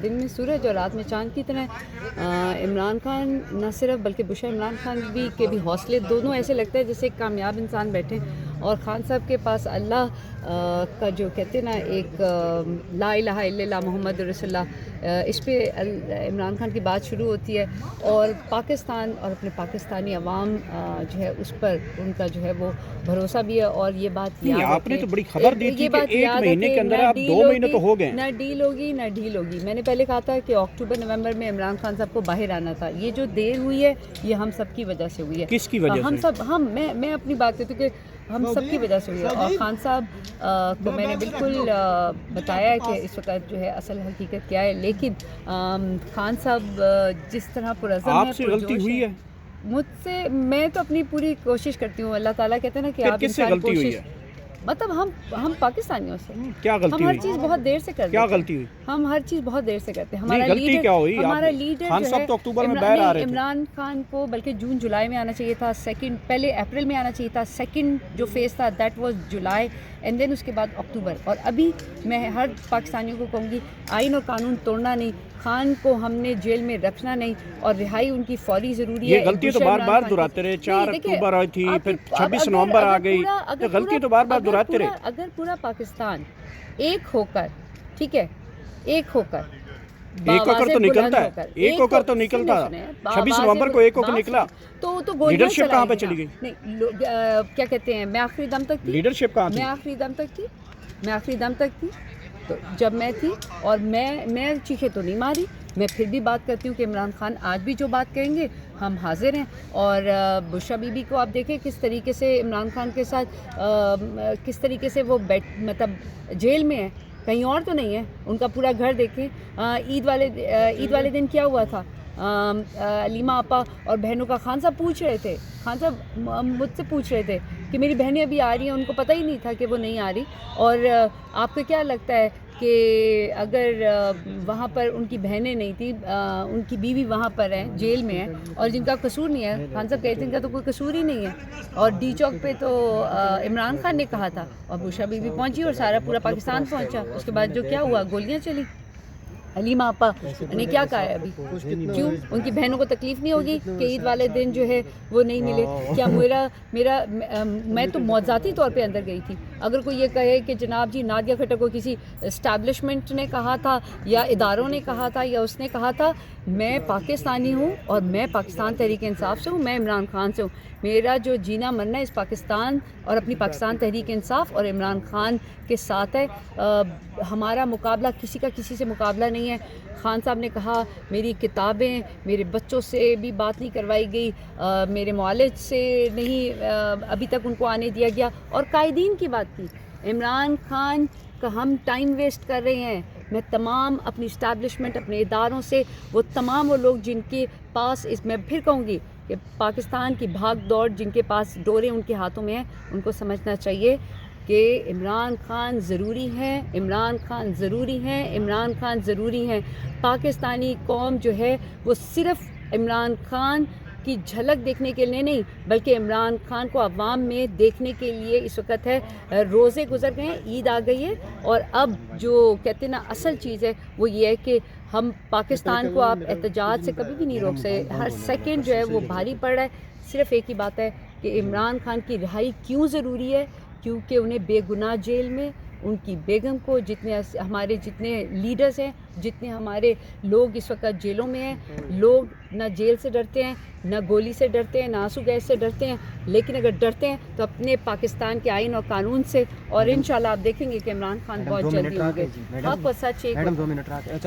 دن میں سورج اور رات میں چاند کی طرح عمران خان نہ صرف بلکہ بشرا عمران خان کے بھی حوصلے دونوں ایسے لگتا ہے جیسے ایک کامیاب انسان بیٹھے اور خان صاحب کے پاس اللہ کا جو کہتے ہیں نا ایک لا الہ الا اللہ محمد رسول اللہ، اس پہ عمران خان کی بات شروع ہوتی ہے اور پاکستان اور اپنے پاکستانی عوام جو ہے اس پر ان کا جو ہے وہ بھروسہ بھی ہے. اور یہ بات آپ نے تو بڑی خبر دی تھی کہ ایک مہینے کے اندر، اب 2 مہینے تو ہو گئے، نہ ڈیل ہوگی نہ ڈھیل ہوگی. میں نے پہلے کہا تھا کہ اکتوبر نومبر میں عمران خان صاحب کو باہر آنا تھا. یہ جو دیر ہوئی ہے یہ ہم سب کی وجہ سے ہوئی ہے. کس کی وجہ سے؟ میں اپنی بات کرتی ہوں کہ ہم سب کی وجہ سے ہوئی ہے. اور خان صاحب کو میں نے بالکل بتایا کہ اس وقت جو ہے اصل حقیقت کیا ہے، لیکن خان صاحب جس طرح پرعزم ہے، آپ سے غلطی ہوئی ہے؟ مجھ سے، میں تو اپنی پوری کوشش کرتی ہوں. اللہ تعالیٰ کہتے ہیں نا کہ آپ کس سے غلطی ہوئی ہے؟ مطلب ہم پاکستانیوں سے کیا غلطی ہوئی؟ ہم ہر چیز بہت دیر سے کرتے ہیں. کیا غلطی ہوئی؟ ہم ہر چیز بہت دیر سے کرتے ہیں. ہمارا لیڈر خان صاحب تو اکتوبر میں باہر آ رہے تھے. عمران خان کو بلکہ جون جولائی میں آنا چاہیے تھا. پہلے اپریل میں آنا چاہیے تھا. سیکنڈ جو فیز تھا that was July and then اس کے بعد اکتوبر. اور ابھی میں ہر پاکستانیوں کو کہوں گی آئین اور قانون توڑنا نہیں، خان کو ہم نے جیل میں رکھنا نہیں اور رہائی ان کی فوری ضروری ہے. یہ غلطی تو بار بار دہراتے رہے. 4 اکتوبر آئی تھی، پھر 26 نومبر آ گئی. غلطی تو بار بار دہراتے رہے. اگر پورا پاکستان ایک ہو کر، ٹھیک ہے، ایک ہو کر تو نکلتا ہے، ایک ہو کر تو نکلتا. 26 نومبر کو ایک ہو کر نکلا تو لیڈرشپ کہاں پہ چلی گئی؟ نہیں کیا کہتے ہیں، میں آخری دم تک تھی. لیڈرشپ کہاں تھی؟ میں آخری دم تک تھی. تو جب میں تھی اور میں چیخے تو نہیں ماری. میں پھر بھی بات کرتی ہوں کہ عمران خان آج بھی جو بات کہیں گے ہم حاضر ہیں. اور بشرا بی بی کو آپ دیکھیں کس طریقے سے عمران خان کے ساتھ کس طریقے سے وہ مطلب جیل میں ہے، کہیں اور تو نہیں ہے. ان کا پورا گھر دیکھیں. عید والے دن کیا ہوا تھا، علیمہ آپا اور بہنوں کا خان صاحب پوچھ رہے تھے، خان صاحب مجھ سے پوچھ رہے تھے کہ میری بہنیں ابھی آ رہی ہیں. ان کو پتہ ہی نہیں تھا کہ وہ نہیں آ رہی. اور آپ کو کیا لگتا ہے کہ اگر وہاں پر ان کی بہنیں نہیں تھیں، ان کی بیوی وہاں پر ہیں، جیل میں ہیں، اور جن کا قصور نہیں ہے، خان صاحب کہتے ہیں ان کا تو کوئی قصور ہی نہیں ہے. اور ڈی چوک پہ تو عمران خان نے کہا تھا اور بشرا بی بی پہنچی اور سارا پورا پاکستان پہنچا. اس کے بعد جو کیا ہوا، گولیاں چلی. علیمہ آپا نے کیا کہا ہے ابھی؟ کیوں ان کی بہنوں کو تکلیف نہیں ہوگی کہ عید والے دن جو ہے وہ نہیں ملے؟ کیا میں تو موضاتی طور پہ اندر گئی تھی. اگر کوئی یہ کہے کہ جناب جی نادیہ کھٹر کو کسی اسٹیبلشمنٹ نے کہا تھا یا اداروں نے کہا تھا یا اس نے کہا تھا، میں پاکستانی ہوں اور میں پاکستان تحریک انصاف سے ہوں، میں عمران خان سے ہوں. میرا جو جینا مرنا ہے اس پاکستان اور اپنی پاکستان تحریک انصاف اور عمران خان کے ساتھ ہے. ہمارا مقابلہ کسی کا کسی سے مقابلہ نہیں ہے. خان صاحب نے کہا میری کتابیں، میرے بچوں سے بھی بات نہیں کروائی گئی، میرے معالج سے نہیں ابھی تک ان کو آنے دیا گیا. اور قائدین کی بات کی. عمران خان کا ہم ٹائم ویسٹ کر رہے ہیں. میں تمام اپنی اسٹیبلشمنٹ، اپنے اداروں سے، وہ تمام وہ لوگ جن کے پاس، میں پھر کہوں گی کہ پاکستان کی بھاگ دوڑ، جن کے پاس ڈوریں ان کے ہاتھوں میں ہیں، ان کو سمجھنا چاہیے کہ عمران خان ضروری ہے، عمران خان ضروری ہے، عمران خان ضروری ہے. پاکستانی قوم جو ہے وہ صرف عمران خان کی جھلک دیکھنے کے لیے نہیں بلکہ عمران خان کو عوام میں دیکھنے کے لیے اس وقت ہے. روزے گزر گئے ہیں، عید آ گئی ہے، اور اب جو کہتے ہیں نا اصل چیز ہے وہ یہ ہے کہ ہم پاکستان کو آپ احتجاج سے کبھی بھی نہیں روک سکے. ہر سیکنڈ جو ہے وہ بھاری پڑ رہا ہے. صرف ایک ہی بات ہے کہ عمران خان کی رہائی کیوں ضروری ہے، کیونکہ انہیں بے گناہ جیل میں، ان کی بیگم کو، ہمارے جتنے لیڈرز ہیں، جتنے ہمارے لوگ اس وقت جیلوں میں ہیں، لوگ نہ جیل سے ڈرتے ہیں، نہ گولی سے ڈرتے ہیں، نہ آنسو گیس سے ڈرتے ہیں، لیکن اگر ڈرتے ہیں تو اپنے پاکستان کے آئین اور قانون سے. اور انشاءاللہ آپ دیکھیں گے کہ عمران خان بہت جلدی ہوں گے. حق و سچ ایک